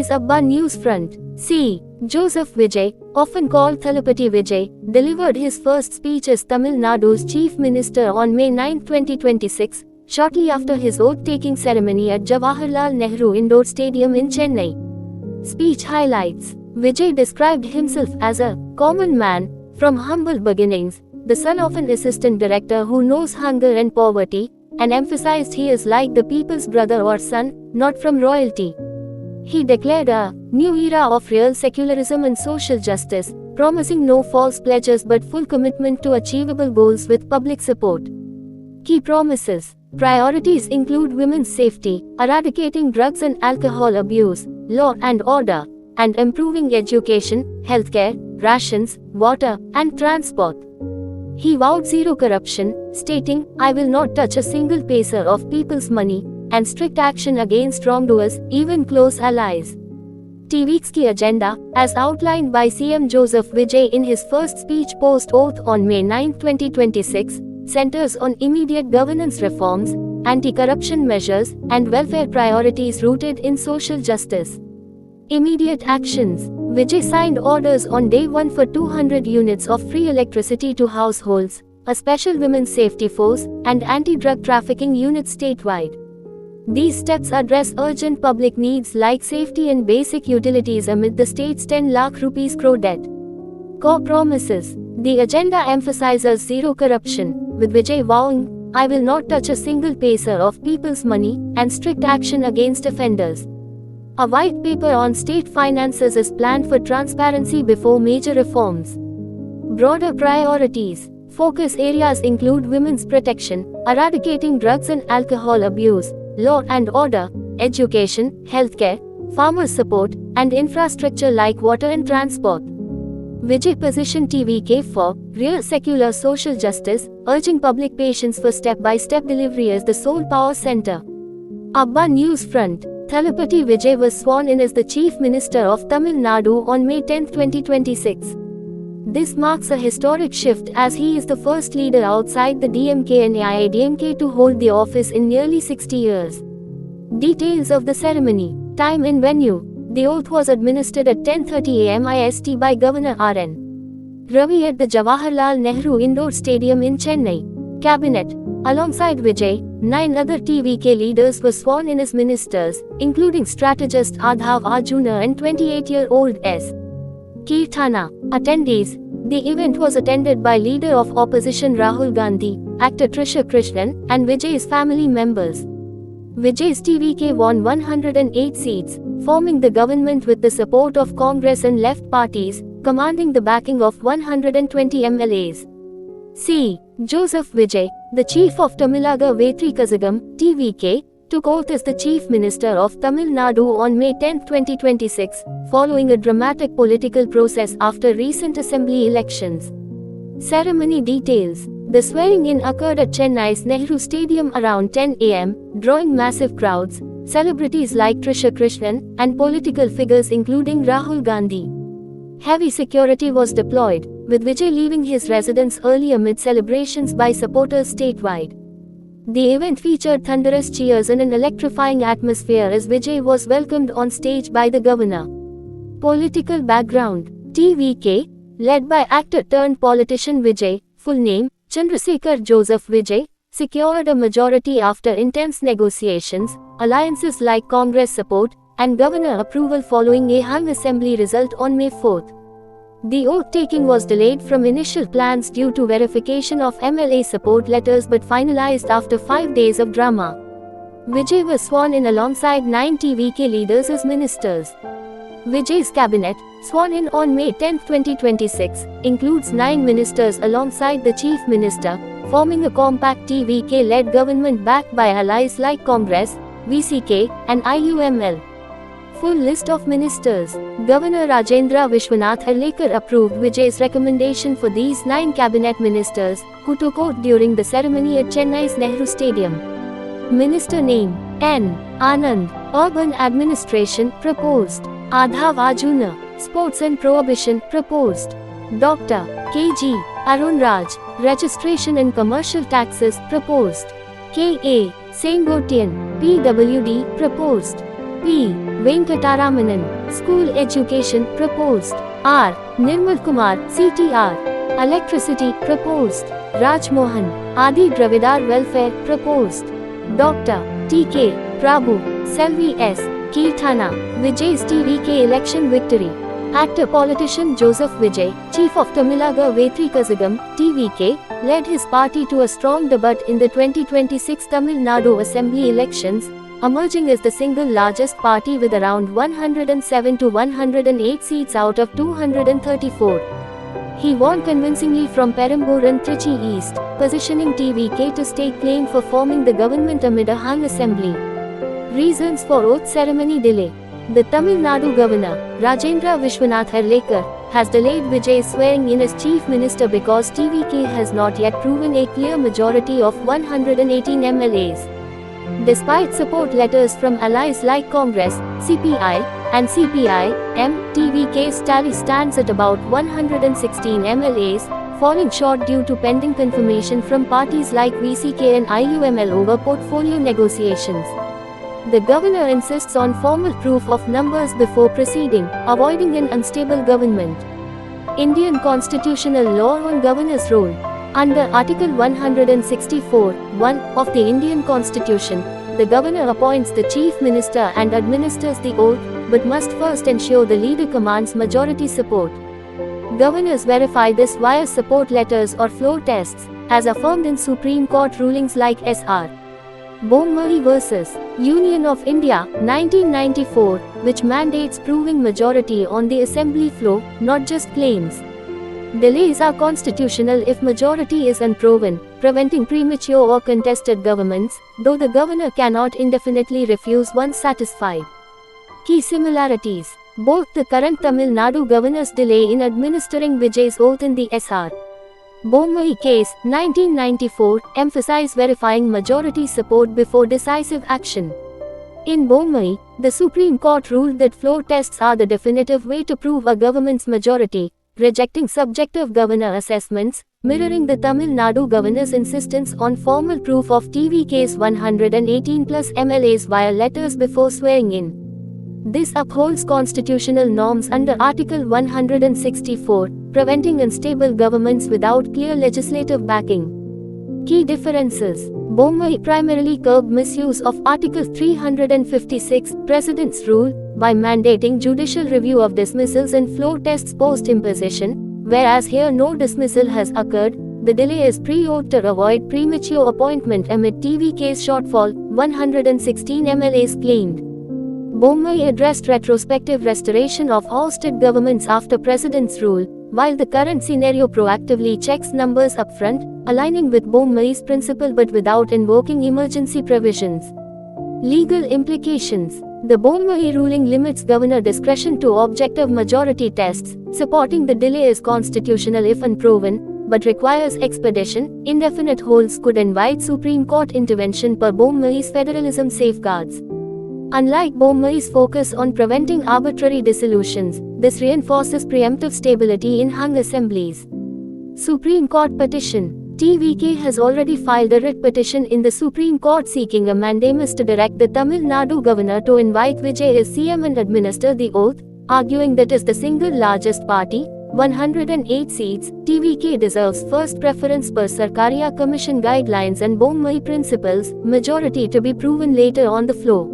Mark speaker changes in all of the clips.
Speaker 1: Today's Abba News Front. C. Joseph Vijay, often called Thalapathy Vijay, delivered his first speech as Tamil Nadu's Chief Minister on May 9, 2026, shortly after his oath-taking ceremony at Jawaharlal Nehru Indoor Stadium in Chennai. Speech highlights. Vijay described himself as a common man, from humble beginnings, the son of an assistant director who knows hunger and poverty, and emphasized he is like the people's brother or son, not from royalty. He declared a new era of real secularism and social justice, promising no false pledges but full commitment to achievable goals with public support. Key promises. Priorities include women's safety, eradicating drugs and alcohol abuse, law and order, and improving education, healthcare, rations, water, and transport. He vowed zero corruption, stating, "I will not touch a single paisa of people's money," and strict action against wrongdoers, even close allies. TV's key agenda, as outlined by CM Joseph Vijay in his first speech post-oath on May 9, 2026, centers on immediate governance reforms, anti-corruption measures, and welfare priorities rooted in social justice. Immediate actions. Vijay signed orders on day 1 for 200 units of free electricity to households, a special women's safety force, and anti-drug trafficking units statewide. These steps address urgent public needs like safety and basic utilities amid the state's 10 lakh rupees crore debt. Core promises. The agenda emphasizes zero corruption, with Vijay vowing, "I will not touch a single paisa of people's money," and strict action against offenders. A white paper on state finances is planned for transparency before major reforms. Broader priorities. Focus areas include women's protection, eradicating drugs and alcohol abuse, law and order, education, healthcare, farmer support, and infrastructure like water and transport. Vijay positioned TVK for real secular social justice, urging public patience for step-by-step delivery as the sole power center. Abba News Front. Thalapathy Vijay was sworn in as the Chief Minister of Tamil Nadu on May 10, 2026. This marks a historic shift as he is the first leader outside the DMK and AIADMK to hold the office in nearly 60 years. Details of the ceremony. Time and venue. The oath was administered at 10:30 am IST by Governor R.N. Ravi at the Jawaharlal Nehru Indoor Stadium in Chennai. Cabinet. Alongside Vijay, 9 other TVK leaders were sworn in as ministers, including strategist Adhav Arjuna and 28-year-old S. Kirthana. Attendees. The event was attended by Leader of Opposition Rahul Gandhi, actor Trisha Krishnan, and Vijay's family members. Vijay's TVK won 108 seats, forming the government with the support of Congress and left parties, commanding the backing of 120 MLAs. C. Joseph Vijay, the chief of Tamilaga Vetri Kazhagam, TVK, took oath as the Chief Minister of Tamil Nadu on May 10, 2026, following a dramatic political process after recent assembly elections. Ceremony details. The swearing-in occurred at Chennai's Nehru Stadium around 10 am, drawing massive crowds, celebrities like Trisha Krishnan, and political figures including Rahul Gandhi. Heavy security was deployed, with Vijay leaving his residence early amid celebrations by supporters statewide. The event featured thunderous cheers and an electrifying atmosphere as Vijay was welcomed on stage by the governor. Political background. TVK, led by actor-turned-politician Vijay, full name, Chandrasekhar Joseph Vijay, secured a majority after intense negotiations, alliances like Congress support, and governor approval following a hung assembly result on May 4. The oath-taking was delayed from initial plans due to verification of MLA support letters but finalized after 5 days of drama. Vijay was sworn in alongside 9 TVK leaders as ministers. Vijay's cabinet, sworn in on May 10, 2026, includes 9 ministers alongside the Chief Minister, forming a compact TVK-led government backed by allies like Congress, VCK, and IUML. Full list of ministers. Governor Rajendra Vishwanath Arlekar approved Vijay's recommendation for these 9 cabinet ministers, who took oath during the ceremony at Chennai's Nehru Stadium. Minister name: N. Anand. Urban Administration, proposed. Adhav Arjuna. Sports and Prohibition, proposed. Dr. K.G. Arun Raj. Registration and Commercial Taxes, proposed. K.A. Sengotian. PWD, proposed. P. Venkataramanan. School education proposed. R. Nirmal Kumar, CTR. Electricity proposed. Raj Mohan. Adi Dravidar welfare proposed. Dr. T.K. Prabhu. Selvi S. Keerthana. Vijay's TVK election victory. Actor politician Joseph Vijay, chief of Tamilaga Vetrikazhagam, TVK, led his party to a strong debut in the 2026 Tamil Nadu Assembly elections, emerging as the single largest party with around 107 to 108 seats out of 234. He won convincingly from Perambur and Trichy East, positioning TVK to stake claim for forming the government amid a hung assembly. Reasons for oath ceremony delay. The Tamil Nadu governor, Rajendra Vishwanath Harlekar, has delayed Vijay's swearing in as chief minister because TVK has not yet proven a clear majority of 118 MLAs. Despite support letters from allies like Congress, CPI, and CPI-M, TVK's tally stands at about 116 MLAs, falling short due to pending confirmation from parties like VCK and IUML over portfolio negotiations. The governor insists on formal proof of numbers before proceeding, avoiding an unstable government. Indian constitutional law on governor's role. Under Article 164(1) of the Indian Constitution, the governor appoints the chief minister and administers the oath, but must first ensure the leader commands majority support. Governors verify this via support letters or floor tests, as affirmed in Supreme Court rulings like S.R. Bommai vs. Union of India, 1994, which mandates proving majority on the assembly floor, not just claims. Delays are constitutional if majority is unproven, preventing premature or contested governments, though the governor cannot indefinitely refuse once satisfied. Key similarities. Both the current Tamil Nadu governor's delay in administering Vijay's oath in the S.R. Bommai case, 1994, emphasize verifying majority support before decisive action. In Bommai, the Supreme Court ruled that floor tests are the definitive way to prove a government's majority, rejecting subjective governor assessments, mirroring the Tamil Nadu governor's insistence on formal proof of TVK's 118 plus MLAs via letters before swearing in. This upholds constitutional norms under Article 164, preventing unstable governments without clear legislative backing. Key differences. Bommai primarily curbed misuse of Article 356, President's Rule, by mandating judicial review of dismissals and floor tests post-imposition, whereas here no dismissal has occurred. The delay is pre-oath to avoid premature appointment amid TVK's shortfall, 116 MLAs claimed. Bommai addressed retrospective restoration of ousted governments after President's Rule, while the current scenario proactively checks numbers upfront, aligning with Bommai's principle but without invoking emergency provisions. Legal implications. The Bommai ruling limits governor discretion to objective majority tests, supporting the delay is constitutional if unproven, but requires expedition. Indefinite holds could invite Supreme Court intervention per Bommai's federalism safeguards. Unlike Bommai's focus on preventing arbitrary dissolutions, this reinforces preemptive stability in hung assemblies. Supreme Court petition. TVK has already filed a writ petition in the Supreme Court seeking a mandamus to direct the Tamil Nadu governor to invite Vijay as CM and administer the oath, arguing that as the single largest party, 108 seats, TVK deserves first preference per Sarkaria Commission guidelines and Bommai principles, majority to be proven later on the floor.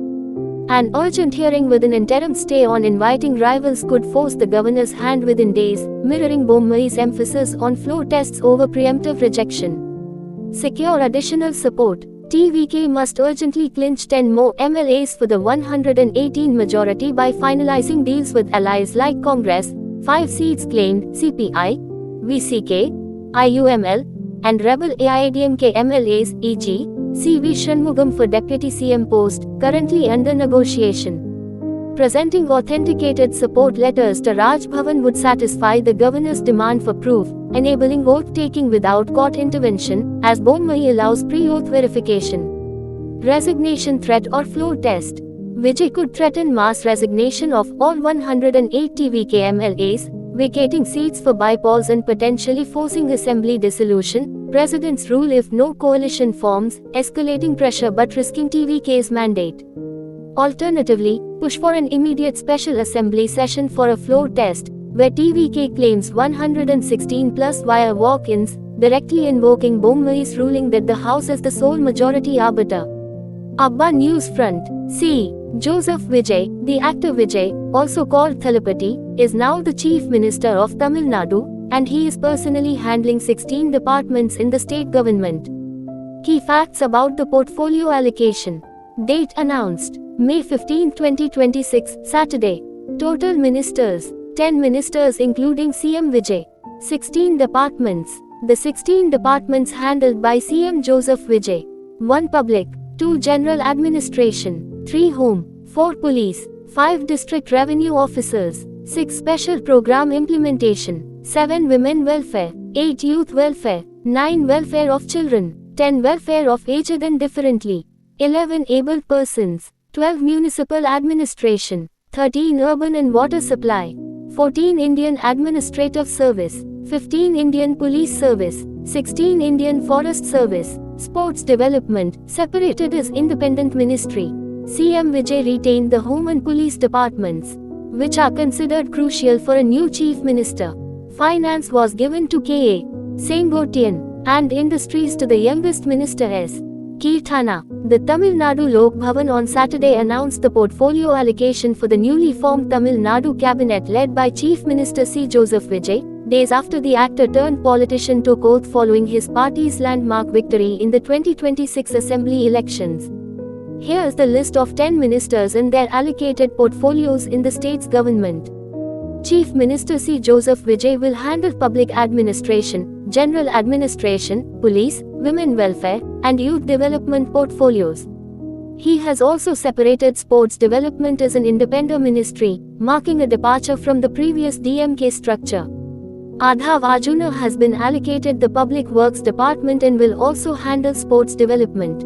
Speaker 1: An urgent hearing with an interim stay on inviting rivals could force the governor's hand within days, mirroring Bommai's emphasis on floor tests over preemptive rejection. Secure additional support. TVK must urgently clinch 10 more MLAs for the 118 majority by finalizing deals with allies like Congress, 5 seats claimed, CPI, VCK, IUML, and rebel AIADMK MLAs, e.g., C.V. Shanmugam for Deputy CM post, currently under negotiation. Presenting authenticated support letters to Raj Bhavan would satisfy the governor's demand for proof, enabling oath-taking without court intervention, as Bommai allows pre-oath verification. Resignation threat or floor test. Vijay could threaten mass resignation of all 108 TVK MLAs, vacating seats for bypolls and potentially forcing assembly dissolution. President's Rule if no coalition forms, escalating pressure but risking TVK's mandate. Alternatively, push for an immediate special assembly session for a floor test, where TVK claims 116 plus via walk-ins, directly invoking Bommai's ruling that the House is the sole majority arbiter. Abba News Front. C. Joseph Vijay, the actor Vijay, also called Thalapathy, is now the Chief Minister of Tamil Nadu, and he is personally handling 16 departments in the state government. Key facts about the portfolio allocation. Date announced. May 15, 2026, Saturday. Total ministers. 10 ministers including CM Vijay. 16 departments. The 16 departments handled by CM Joseph Vijay. 1 Public, 2 General Administration, 3 Home, 4 Police, 5 District Revenue Officers, 6 Special Program Implementation, 7 Women Welfare, 8 Youth Welfare, 9 Welfare of Children, 10 Welfare of Aged and Differently, 11 Abled Persons, 12 Municipal Administration, 13 Urban and Water Supply, 14 Indian Administrative Service, 15 Indian Police Service, 16 Indian Forest Service, Sports Development, separated as independent ministry. CM Vijay retained the Home and Police departments, which are considered crucial for a new Chief Minister. Finance was given to K.A. Sengotian, and Industries to the youngest minister S. Keerthana. The Tamil Nadu Lok Bhavan on Saturday announced the portfolio allocation for the newly formed Tamil Nadu cabinet led by Chief Minister C. Joseph Vijay, days after the actor turned politician took oath following his party's landmark victory in the 2026 assembly elections. Here's the list of 10 ministers and their allocated portfolios in the state's government. Chief Minister C. Joseph Vijay will handle public administration, general administration, police, women welfare, and youth development portfolios. He has also separated sports development as an independent ministry, marking a departure from the previous DMK structure. Adhav Arjuna has been allocated the Public Works Department and will also handle sports development.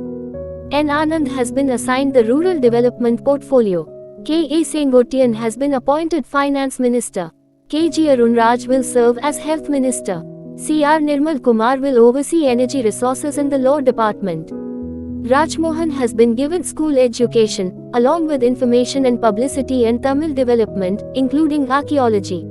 Speaker 1: N. Anand has been assigned the Rural Development portfolio. K.A. Sengotian has been appointed Finance Minister. K.G. Arunraj will serve as Health Minister. C.R. Nirmal Kumar will oversee Energy Resources and the Law Department. Rajmohan has been given School Education, along with Information and Publicity and Tamil Development, including Archaeology.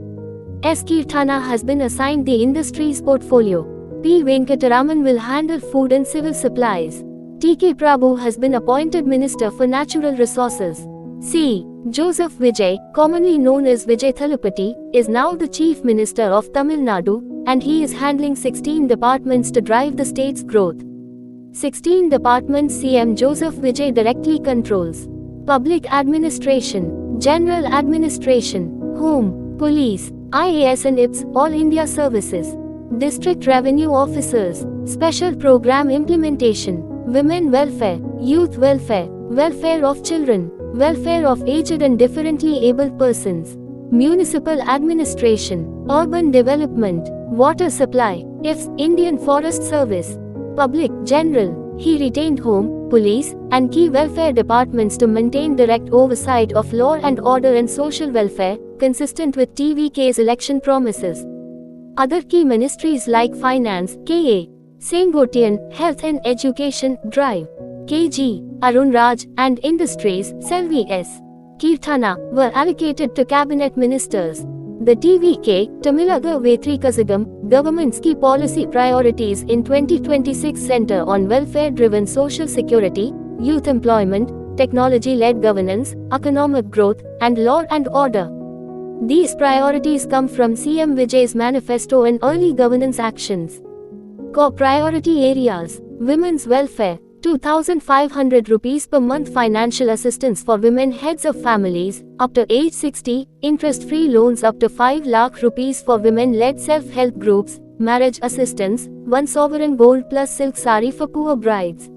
Speaker 1: S. Keerthana has been assigned the Industries portfolio. P. Venkataraman will handle Food and Civil Supplies. T.K. Prabhu has been appointed Minister for Natural Resources. C. Joseph Vijay, commonly known as Vijay Thalapathy, is now the Chief Minister of Tamil Nadu, and he is handling 16 departments to drive the state's growth. 16 departments CM Joseph Vijay directly controls: Public Administration, General Administration, Home, Police, IAS and IPS, All India Services, District Revenue Officers, Special Program Implementation, Women Welfare, Youth Welfare, Welfare of Children, Welfare of Aged and Differently Abled Persons, Municipal Administration, Urban Development, Water Supply, IFS, Indian Forest Service, Public, General. He retained Home, Police, and key welfare departments to maintain direct oversight of law and order and social welfare, consistent with TVK's election promises. Other key ministries like Finance, K.A. Sengotian, Health and Education, Drive, K.G. Arunraj, and Industries, Selvi S. Keerthana, were allocated to cabinet ministers. The TVK, Tamilaga Vetrikazhagam, government's key policy priorities in 2026 center on welfare-driven social security, youth employment, technology-led governance, economic growth, and law and order. These priorities come from CM Vijay's manifesto and early governance actions. Core priority areas: women's welfare, 2,500 rupees per month financial assistance for women heads of families, up to age 60, interest-free loans up to 5 lakh rupees for women-led self-help groups, marriage assistance, 1 sovereign gold plus silk sari for poor brides.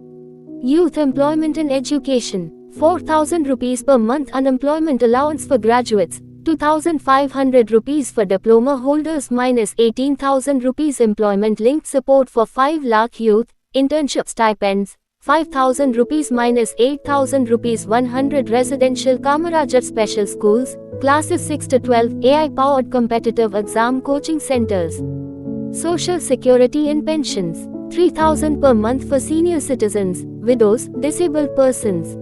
Speaker 1: Youth employment and education, 4,000 rupees per month unemployment allowance for graduates, 2,500 rupees for diploma holders minus 18,000 rupees employment-linked support for 5 lakh youth, internship stipends, 5,000 rupees minus 8,000 rupees 100 residential Kamarajar special schools, classes 6 to 12 AI-powered competitive exam coaching centers. Social security and pensions, 3,000 per month for senior citizens, widows, disabled persons.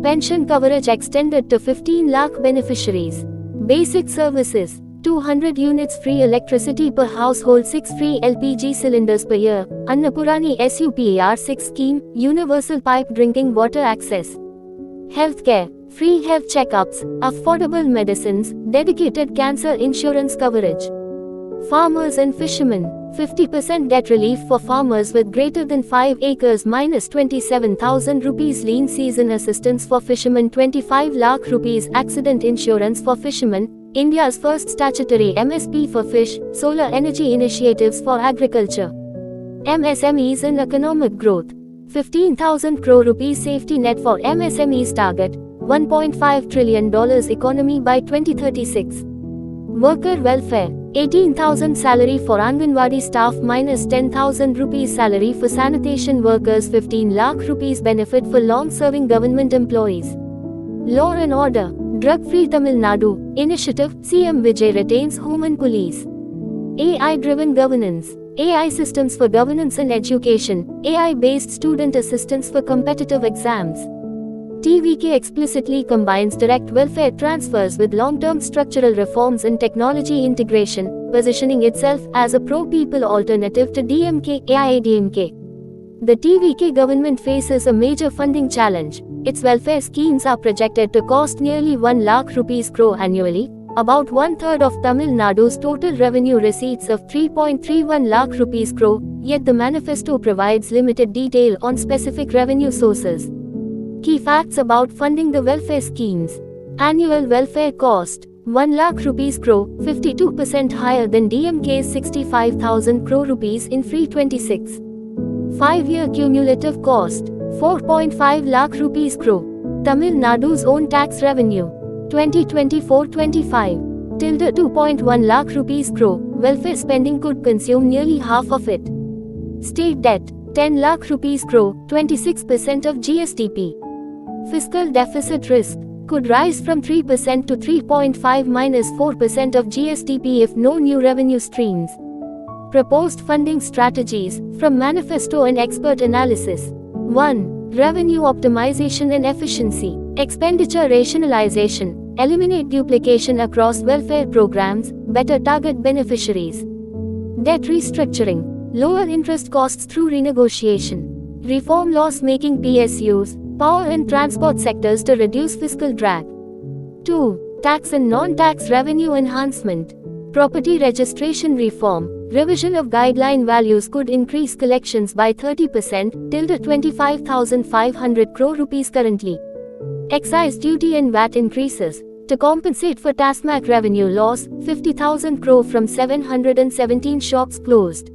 Speaker 1: Pension coverage extended to 15 lakh beneficiaries. Basic services. 200 units free electricity per household, 6 free LPG cylinders per year. Annapurani SUPAR 6 scheme, universal pipe drinking water access. Healthcare, free health checkups, affordable medicines, dedicated cancer insurance coverage. Farmers and fishermen, 50% debt relief for farmers with greater than 5 acres minus 27,000 rupees. Lean season assistance for fishermen, 25 lakh rupees. Accident insurance for fishermen, India's first statutory MSP for fish. Solar energy initiatives for agriculture. MSMEs and economic growth, 15,000 crore rupees safety net for MSMEs. Target, $1.5 trillion economy by 2036. Worker welfare, 18,000 salary for Anganwadi staff minus 10,000 rupees salary for sanitation workers. 15 lakh rupees benefit for long-serving government employees. Law and order, drug-free Tamil Nadu initiative. CM Vijay retains home and police. AI-driven governance, AI systems for governance and education, AI-based student assistance for competitive exams. TVK explicitly combines direct welfare transfers with long-term structural reforms and technology integration, positioning itself as a pro-people alternative to DMK, AIADMK. The TVK government faces a major funding challenge. Its welfare schemes are projected to cost nearly 1 lakh rupees crore annually, about one-third of Tamil Nadu's total revenue receipts of 3.31 lakh rupees crore, yet the manifesto provides limited detail on specific revenue sources. Key facts about funding the welfare schemes. Annual welfare cost, 1 lakh rupees crore, 52% higher than DMK's 65,000 crore rupees in FY 26. 5-year cumulative cost, 4.5 lakh rupees crore. Tamil Nadu's own tax revenue, 2024-25, tilde 2.1 lakh rupees crore. Welfare spending could consume nearly half of it. State debt, 10 lakh rupees crore, 26% of GSDP. Fiscal deficit risk could rise from 3% to 3.5-4% of GSDP if no new revenue streams. Proposed funding strategies from manifesto and expert analysis. 1. Revenue optimization and efficiency. Expenditure rationalization. Eliminate duplication across welfare programs, better target beneficiaries. Debt restructuring. Lower interest costs through renegotiation. Reform loss-making PSUs, power and transport sectors to reduce fiscal drag. 2. Tax and non-tax revenue enhancement. Property registration reform. Revision of guideline values could increase collections by 30%, tilde 25,500 crore rupees currently. Excise duty and VAT increases. To compensate for TASMAC revenue loss, 50,000 crore from 717 shops closed.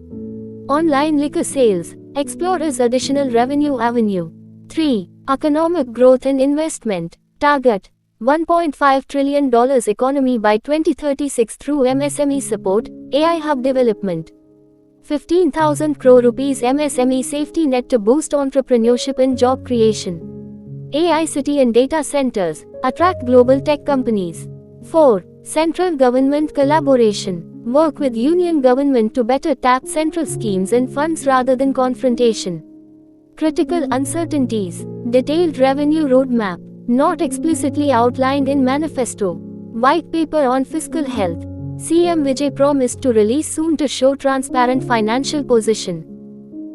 Speaker 1: Online liquor sales. Explore as additional revenue avenue. 3. Economic growth and investment. Target, $1.5 trillion economy by 2036 through MSME support, AI hub development. 15,000 crore rupees MSME safety net to boost entrepreneurship and job creation. AI city and data centers, attract global tech companies. 4. Central government collaboration. Work with union government to better tap central schemes and funds rather than confrontation. Critical uncertainties. Detailed revenue roadmap, not explicitly outlined in manifesto. White paper on fiscal health. CM Vijay promised to release soon to show transparent financial position.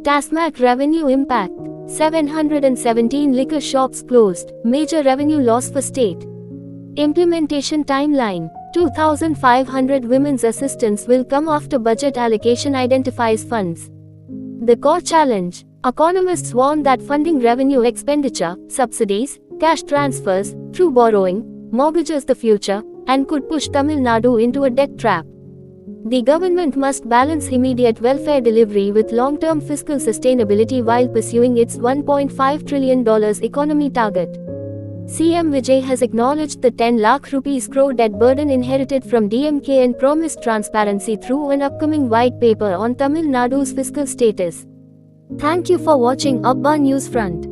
Speaker 1: TASMAC revenue impact. 717 liquor shops closed, major revenue loss for state. Implementation timeline. 2,500 women's assistants will come after budget allocation identifies funds. The core challenge. Economists warn that funding revenue expenditure, subsidies, cash transfers, through borrowing, mortgages the future, and could push Tamil Nadu into a debt trap. The government must balance immediate welfare delivery with long-term fiscal sustainability while pursuing its $1.5 trillion economy target. CM Vijay has acknowledged the 10 lakh rupees crore debt burden inherited from DMK and promised transparency through an upcoming white paper on Tamil Nadu's fiscal status. Thank you for watching Abba News Front.